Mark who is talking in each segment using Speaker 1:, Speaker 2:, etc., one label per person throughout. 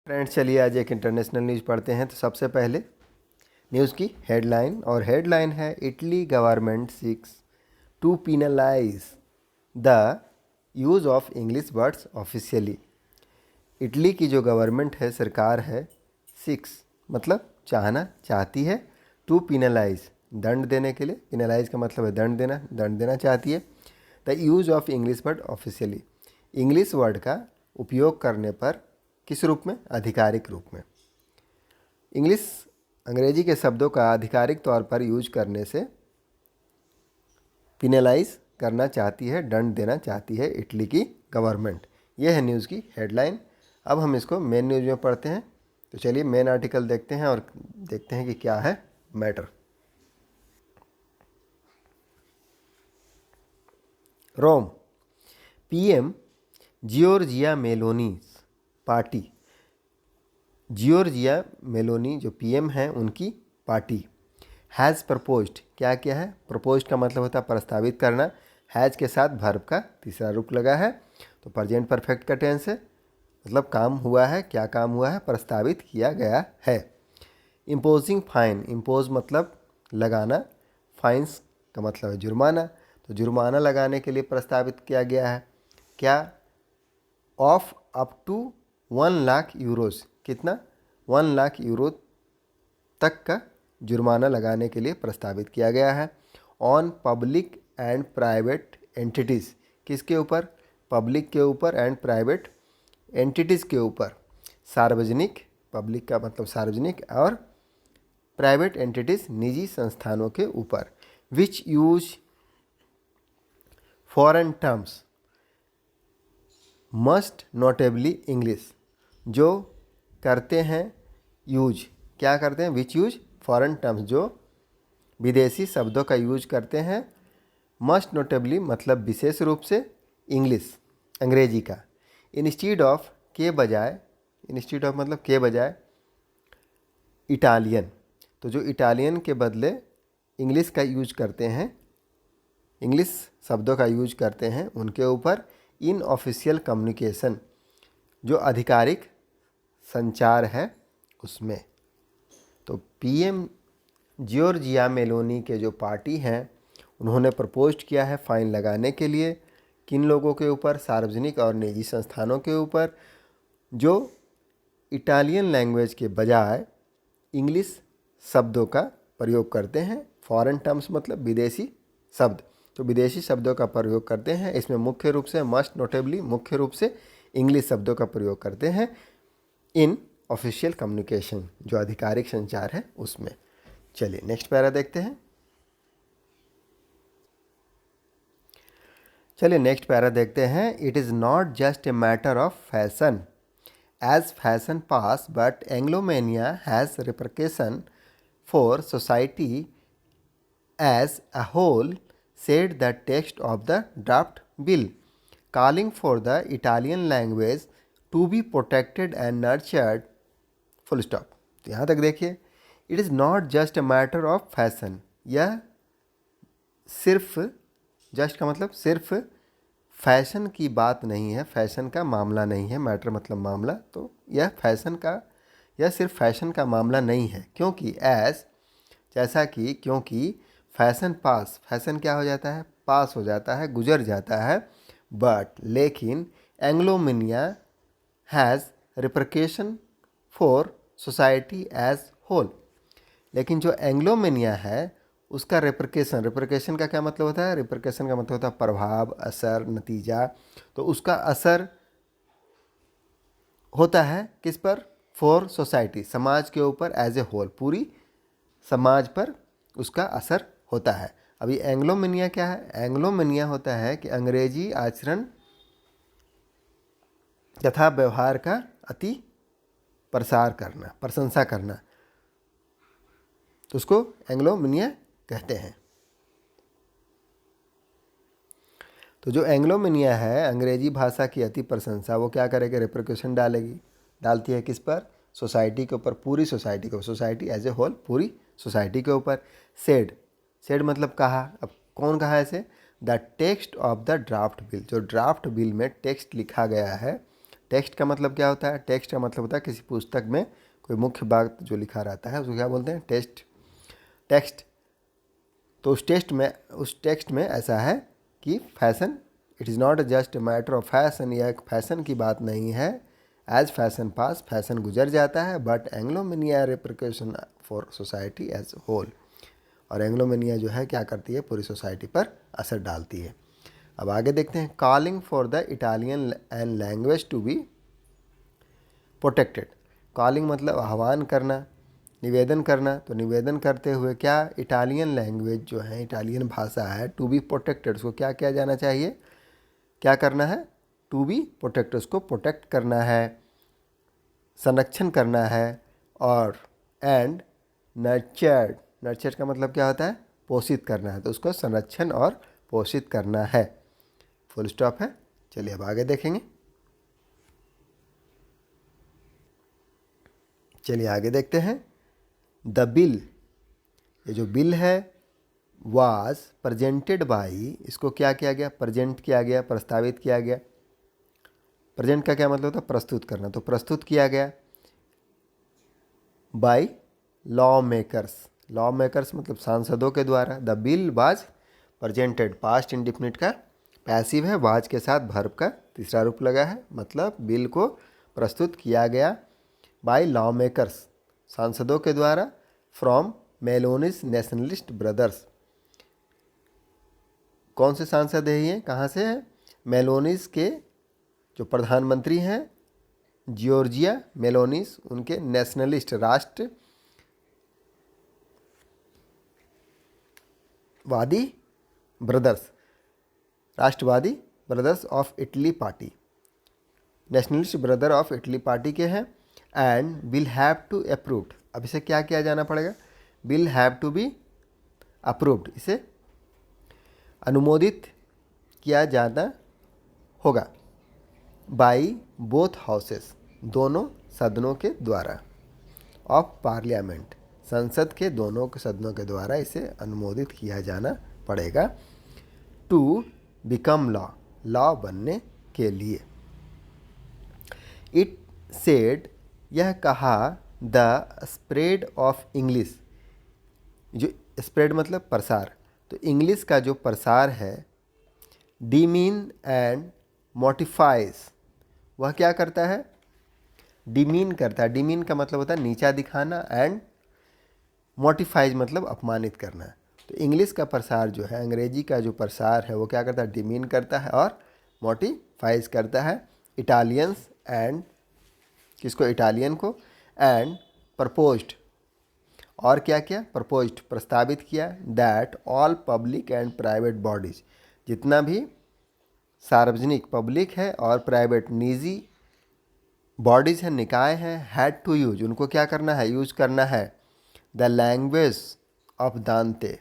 Speaker 1: Friends, चलिए आज एक इंटरनेशनल न्यूज़ पढ़ते हैं। तो सबसे पहले न्यूज़ की हेडलाइन, और हेडलाइन है Italy government seeks to penalize the use of English words officially. Italy की जो गवर्नमेंट है, सरकार है, सिक्स मतलब चाहती है, टू पीनलाइज दंड देने के लिए। पीनलाइज का मतलब है दंड देना चाहती है। The use of English word officially, English word का उपयोग करने पर, किस रूप में? आधिकारिक रूप में। अंग्रेजी के शब्दों का आधिकारिक तौर पर यूज करने से पिनलाइज करना चाहती है, दंड देना चाहती है इटली की गवर्नमेंट। यह है न्यूज़ की हेडलाइन। अब हम इसको मेन न्यूज़ में पढ़ते हैं। तो चलिए मेन आर्टिकल देखते हैं और देखते हैं कि क्या है matter. Rome, PM Giorgia Meloni party, Giorgia Meloni जो पीएम हैं उनकी पार्टी, हैज़ प्रपोज्ड, क्या क्या है? प्रपोज्ड का मतलब होता है प्रस्तावित करना। हैज़ के साथ वर्ब का तीसरा रूप लगा है, तो प्रेजेंट परफेक्ट का टेंस है, मतलब काम हुआ है। क्या काम हुआ है? प्रस्तावित किया गया है। इम्पोजिंग फाइन, इम्पोज मतलब लगाना, फाइन्स का मतलब है जुर्माना, तो जुर्माना लगाने के लिए प्रस्तावित किया गया है। क्या? ऑफ अप टू 1,00,000 यूरोज, कितना? 1,00,000 यूरो तक का जुर्माना लगाने के लिए प्रस्तावित किया गया है। On public and private entities, किसके ऊपर? पब्लिक के ऊपर एंड प्राइवेट एंटिटीज़ के ऊपर। सार्वजनिक, पब्लिक का मतलब सार्वजनिक, और प्राइवेट एंटिटीज़ निजी संस्थानों के ऊपर। विच use foreign terms must notably English, जो करते हैं यूज, क्या करते हैं? विच यूज फॉरेन टर्म्स, जो विदेशी शब्दों का यूज करते हैं। मस्ट नोटेबली मतलब विशेष रूप से, इंग्लिश अंग्रेजी का। इंस्टीड ऑफ, के बजाय, इंस्टीड ऑफ मतलब के बजाय, इटालियन, तो जो इटालियन के बदले इंग्लिश का यूज करते हैं, इंग्लिश शब्दों का यूज करते हैं, उनके ऊपर इन ऑफिशियल कम्युनिकेशन, जो आधिकारिक संचार है उसमें। तो पीएम जियोर्जिया मेलोनी के जो पार्टी हैं, उन्होंने प्रपोज किया है फाइन लगाने के लिए। किन लोगों के ऊपर? सार्वजनिक और निजी संस्थानों के ऊपर, जो इटालियन लैंग्वेज के बजाय इंग्लिश शब्दों का प्रयोग करते हैं। फॉरेन टर्म्स मतलब विदेशी शब्द, तो विदेशी शब्दों का प्रयोग करते हैं। इसमें मुख्य रूप से, मस्ट नोटेबली मुख्य रूप से इंग्लिश शब्दों का प्रयोग करते हैं इन ऑफिशियल कम्युनिकेशन, जो आधिकारिक संचार है उसमें। चलिए नेक्स्ट पैरा देखते हैं। It is not just a matter of fashion, as fashion pass but anglomania has repercussion for society as a whole, said the text of the draft bill, calling for the Italian language to be protected and nurtured, full stop। तो यहाँ तक देखिए, it is not just a matter of fashion, यह सिर्फ, just का मतलब सिर्फ, fashion की बात नहीं है, फैशन का मामला नहीं है। मैटर मतलब मामला, तो यह सिर्फ फैशन का मामला नहीं है। क्योंकि जैसा कि, क्योंकि फैशन पास, फैशन क्या हो जाता है? पास हो जाता है, गुजर जाता है। बट लेकिन anglomania has repercussion for society as whole, लेकिन जो एंग्लोमेनिया है उसका रिपरकेशन का क्या मतलब होता है? रिपरकेशन का मतलब होता है प्रभाव, असर, नतीजा। तो उसका असर होता है किस पर? फॉर सोसाइटी, समाज के ऊपर, एज ए होल, पूरी समाज पर उसका असर होता है। अभी एंग्लोमेनिया क्या है? एंग्लोमेनिया होता है कि अंग्रेजी आचरण तथा व्यवहार का अति प्रसार करना, प्रशंसा करना, तो उसको एंग्लोमेनिया कहते हैं। तो जो एंग्लोमेनिया है, अंग्रेजी भाषा की अति प्रशंसा, वो क्या करेगी? रिपरकशन डालती है किस पर? सोसाइटी के ऊपर, पूरी सोसाइटी को, सोसाइटी एज ए होल, पूरी सोसाइटी के ऊपर। सेड मतलब कहा। अब कौन कहा ऐसे? The text of the draft bill, जो ड्राफ्ट बिल में टेक्स्ट लिखा गया है, टेक्स्ट का मतलब क्या होता है? टेक्स्ट का मतलब होता है किसी पुस्तक में कोई मुख्य बात जो लिखा रहता है उसको क्या बोलते हैं? टेक्स्ट। तो उस टेक्स्ट में ऐसा है कि fashion, it is not just matter of fashion, यह एक फैशन की बात नहीं है। एज फैशन पास, फैशन गुजर जाता है, but anglomania repercussion for society as whole, और एंग्लोमेनिया जो है क्या करती है? पूरी सोसाइटी पर असर डालती है। अब आगे देखते हैं। Calling for the Italian and language to be protected. Calling मतलब आह्वान करना, निवेदन करना। तो निवेदन करते हुए क्या? इटालियन लैंग्वेज जो है, इटालियन भाषा है, टू बी प्रोटेक्टेड, उसको क्या किया जाना चाहिए? क्या करना है? टू बी प्रोटेक्टेड, उसको प्रोटेक्ट करना है, संरक्षण करना है। और एंड नर्चर्ड, नर्चर्ड का मतलब क्या होता है? पोषित करना है, तो उसको संरक्षण और पोषित करना है। फुल स्टॉप है। चलिए अब आगे देखेंगे। चलिए आगे देखते हैं। द बिल, ये जो बिल है, वाज प्रेजेंटेड बाई, इसको क्या किया गया? प्रेजेंट किया गया, प्रस्तावित किया गया। प्रेजेंट का क्या मतलब होता है? प्रस्तुत करना। तो प्रस्तुत किया गया by law makers. Law makers मतलब सांसदों के द्वारा। The bill was presented, past indefinite का पैसिव है, वाज के साथ वर्ब का तीसरा रूप लगा है, मतलब बिल को प्रस्तुत किया गया बाय लॉ मेकर्स, सांसदों के द्वारा, फ्रॉम मेलोनिस नेशनलिस्ट ब्रदर्स। कौन से सांसद है ये? कहाँ से है? मेलोनिस के जो प्रधानमंत्री हैं, जॉर्जिया मेलोनिस, उनके नेशनलिस्ट राष्ट्रवादी brothers of Italy party, nationalist brother of Italy party के हैं। And will have to approved, अब इसे क्या किया जाना पड़ेगा? Will have to be approved, इसे अनुमोदित किया जाना होगा बाई बोथ हाउसेस, दोनों सदनों के द्वारा, ऑफ पार्लियामेंट, संसद के दोनों सदनों के द्वारा इसे अनुमोदित किया जाना पड़ेगा। टू बिकम लॉ, लॉ बनने के लिए। इट सेड, यह कहा, द स्प्रेड ऑफ इंग्लिश, जो स्प्रेड मतलब प्रसार, तो इंग्लिश का जो प्रसार है, डिमीन एंड मोटिफाइज, वह क्या करता है? डिमीन करता है। डिमीन का मतलब होता है नीचा दिखाना, एंड मोटिफाइज मतलब अपमानित करना। तो इंग्लिश का प्रसार जो है, अंग्रेजी का जो प्रसार है, वो क्या करता है? डिमीन करता है और मोटिफाइज करता है इटालियंस एंड, किसको? इटालियन को। एंड प्रपोज्ड, और क्या किया? प्रपोज्ड, प्रस्तावित किया, that all public and private bodies, जितना भी सार्वजनिक पब्लिक है और प्राइवेट निजी बॉडीज हैं, निकाय हैं, हैड टू यूज, उनको क्या करना है? यूज करना है द लैंग्वेज ऑफ दांते,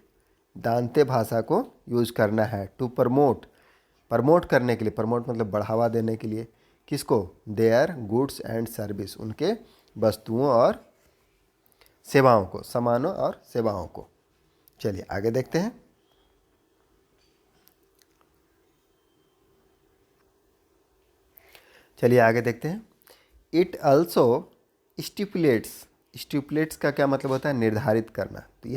Speaker 1: दांते भाषा को यूज करना है। टू प्रमोट, प्रमोट करने के लिए, प्रमोट मतलब बढ़ावा देने के लिए, किसको? देयर गुड्स एंड सर्विस, उनके वस्तुओं और सेवाओं को, सामानों और सेवाओं को। चलिए आगे देखते हैं। चलिए आगे देखते हैं। इट ऑल्सो स्टिपुलेट्स, स्टिपुलेट्स का क्या मतलब होता है? निर्धारित करना। तो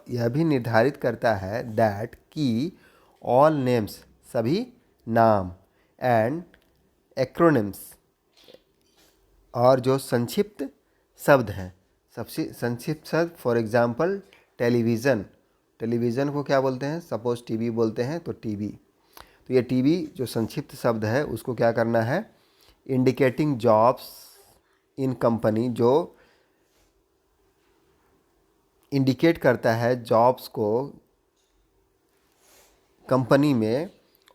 Speaker 1: यह भी निर्धारित करता है दैट कि ऑल नेम्स, सभी नाम, एंड एक्रोनिम्स, और जो संक्षिप्त शब्द हैं, सबसे संक्षिप्त शब्द, फॉर एग्जांपल टेलीविज़न, टेलीविज़न को क्या बोलते हैं? सपोज टीवी बोलते हैं, तो टीवी, तो ये टीवी जो संक्षिप्त शब्द है उसको क्या करना है? इंडिकेटिंग जॉब्स इन कंपनी, जो इंडिकेट करता है जॉब्स को कंपनी में,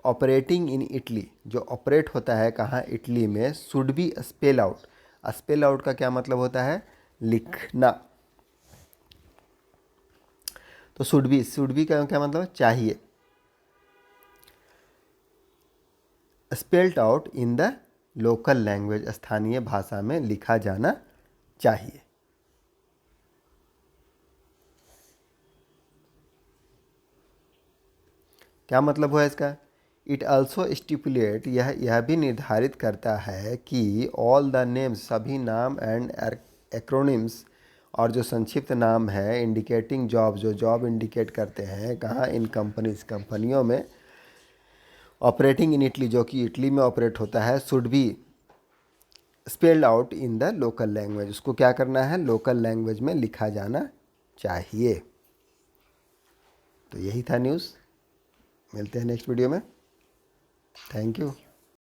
Speaker 1: ऑपरेटिंग इन इटली, जो ऑपरेट होता है कहाँ? इटली में, should be spell out. Spell out का क्या मतलब होता है? लिखना। तो शुड बी का क्या मतलब? चाहिए। Spelled out in the local language, स्थानीय भाषा में लिखा जाना चाहिए। क्या मतलब हुआ इसका? इट ऑल्सो स्टिपुलेट, यह भी निर्धारित करता है कि ऑल द नेम्स, सभी नाम एंड एक्रोनिम्स, और जो संक्षिप्त नाम है, इंडिकेटिंग जॉब, जो जॉब इंडिकेट करते हैं कहाँ, इन कंपनीज, कंपनियों में, ऑपरेटिंग इन इटली, जो कि इटली में ऑपरेट होता है, should be spelled out in the local language, उसको क्या करना है, लोकल लैंग्वेज में लिखा जाना चाहिए। तो यही था न्यूज़, मिलते हैं नेक्स्ट वीडियो में। Thank you.